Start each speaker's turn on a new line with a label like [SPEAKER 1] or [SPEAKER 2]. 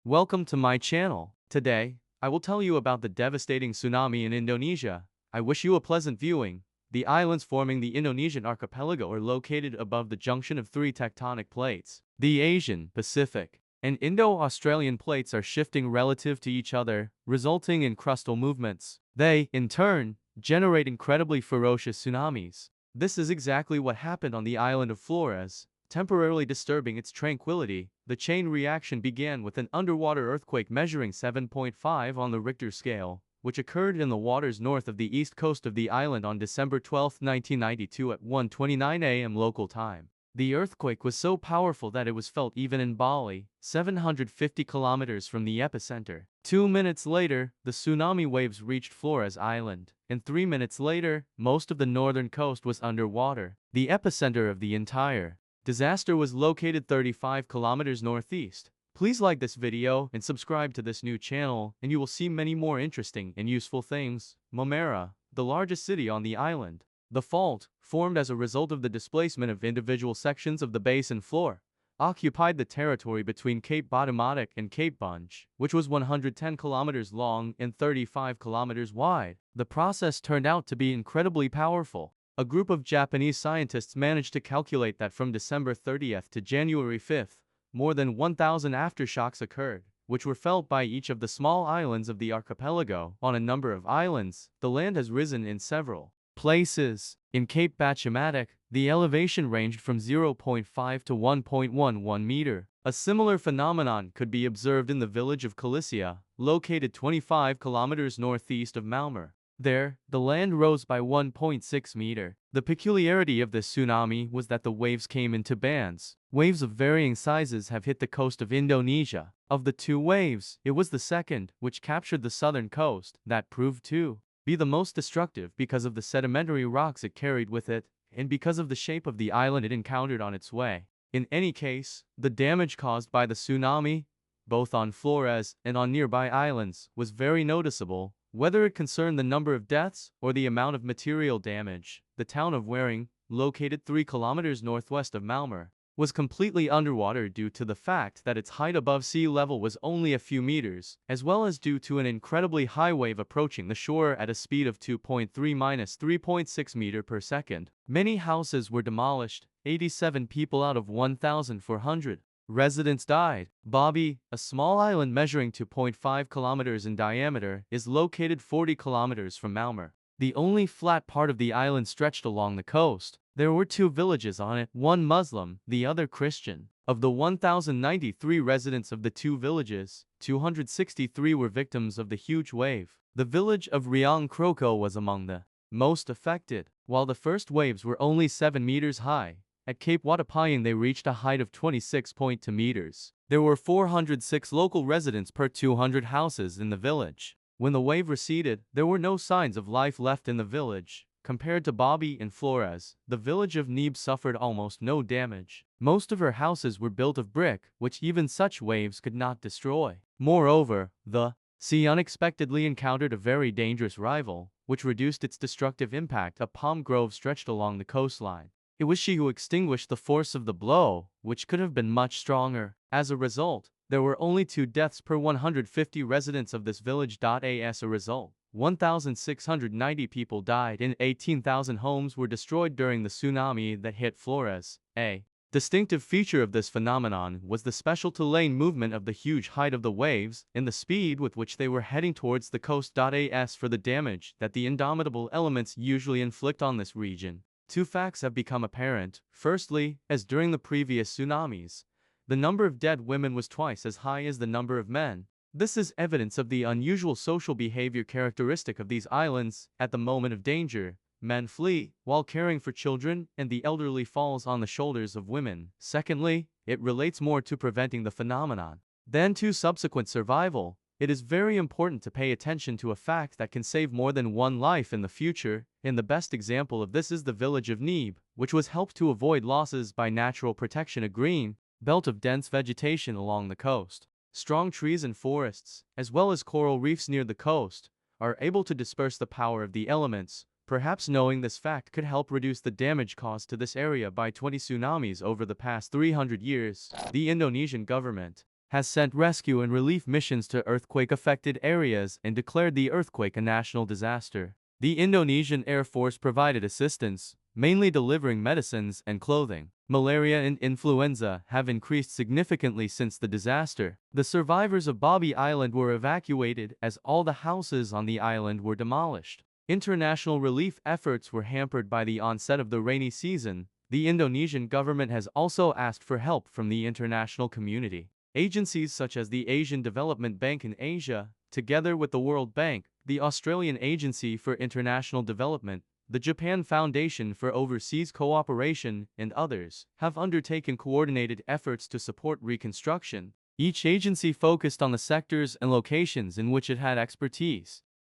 [SPEAKER 1] Welcome to my channel. Today, I will tell you about the devastating tsunami in Indonesia. I wish you a pleasant viewing. The islands forming the Indonesian archipelago are located above the junction of three tectonic plates. The Asian, Pacific, and Indo-Australian plates are shifting relative to each other, resulting in crustal movements. They, in turn, generate incredibly ferocious tsunamis. This is exactly what happened on the island of Flores. Temporarily disturbing its tranquility, the chain reaction began with an underwater earthquake measuring 7.5 on the Richter scale, which occurred in the waters north of the east coast of the island on December 12, 1992 at 1:29 a.m. local time. The earthquake was so powerful that it was felt even in Bali, 750 kilometers from the epicenter. 2 minutes later, the tsunami waves reached Flores Island, and 3 minutes later, most of the northern coast was underwater. The epicenter of the entire disaster was located 35 kilometers northeast. Please like this video and subscribe to this new channel, and you will see many more interesting and useful things. Momera, the largest city on the island. The fault, formed as a result of the displacement of individual sections of the basin floor, occupied the territory between Cape Bottomatic and Cape Bunch, which was 110 kilometers long and 35 kilometers wide. The process turned out to be incredibly powerful. A group of Japanese scientists managed to calculate that from December 30th to January 5th, more than 1,000 aftershocks occurred, which were felt by each of the small islands of the archipelago. On a number of islands, the land has risen in several places. In Cape Bottomatic, the elevation ranged from 0.5 to 1.11 meter. A similar phenomenon could be observed in the village of Calicia, located 25 kilometers northeast of Malmö. There, the land rose by 1.6 meter. The peculiarity of this tsunami was that the waves came into bands. Waves of varying sizes have hit the coast of Indonesia. Of the two waves, it was the second, which captured the southern coast, that proved to be the most destructive because of the sedimentary rocks it carried with it, and because of the shape of the island it encountered on its way. In any case, the damage caused by the tsunami, both on Flores and on nearby islands, was very noticeable. Whether it concerned the number of deaths or the amount of material damage, the town of Waring, located 3 kilometers northwest of Malmö, was completely underwater due to the fact that its height above sea level was only a few meters, as well as due to an incredibly high wave approaching the shore at a speed of 2.3–3.6 meter per second. Many houses were demolished, 87 people out of 1,400 residents died. Bobby, a small island measuring 2.5 kilometers in diameter, is located 40 kilometers from Malmö. The only flat part of the island stretched along the coast. There were 2 villages on it, one Muslim, the other Christian. Of the 1,093 residents of the 2 villages, 263 were victims of the huge wave. The village of Riang Kroko was among the most affected. While the first waves were only 7 meters high, at Cape Watapayang they reached a height of 26.2 meters. There were 406 local residents per 200 houses in the village. When the wave receded, there were no signs of life left in the village. Compared to Bobby and Flores, the village of Nebe suffered almost no damage. Most of her houses were built of brick, which even such waves could not destroy. Moreover, the sea unexpectedly encountered a very dangerous rival, which reduced its destructive impact. A palm grove stretched along the coastline. It was she who extinguished the force of the blow, which could have been much stronger. As a result, there were only 2 deaths per 150 residents of this village. As a result, 1,690 people died and 18,000 homes were destroyed during the tsunami that hit Flores. A distinctive feature of this phenomenon was the special terrain movement of the huge height of the waves and the speed with which they were heading towards the coast.As for the damage that the indomitable elements usually inflict on this region. 2 facts have become apparent. Firstly, as during the previous tsunamis, the number of dead women was twice as high as the number of men. This is evidence of the unusual social behavior characteristic of these islands. At the moment of danger, men flee, while caring for children, and the elderly falls on the shoulders of women. Secondly, it relates more to preventing the phenomenon than to subsequent survival. It is very important to pay attention to a fact that can save more than one life in the future, and the best example of this is the village of Nebe, which was helped to avoid losses by natural protection. A green belt of dense vegetation along the coast, strong trees and forests, as well as coral reefs near the coast, are able to disperse the power of the elements. Perhaps knowing this fact could help reduce the damage caused to this area by 20 tsunamis over the past 300 years. The Indonesian government has sent rescue and relief missions to earthquake-affected areas and declared the earthquake a national disaster. The Indonesian Air Force provided assistance, mainly delivering medicines and clothing. Malaria and influenza have increased significantly since the disaster. The survivors of Bobby Island were evacuated as all the houses on the island were demolished. International relief efforts were hampered by the onset of the rainy season. The Indonesian government has also asked for help from the international community. Agencies such as the Asian Development Bank in Asia, together with the World Bank, the Australian Agency for International Development, the Japan Foundation for Overseas Cooperation, and others, have undertaken coordinated efforts to support reconstruction. Each agency focused on the sectors and locations in which it had expertise.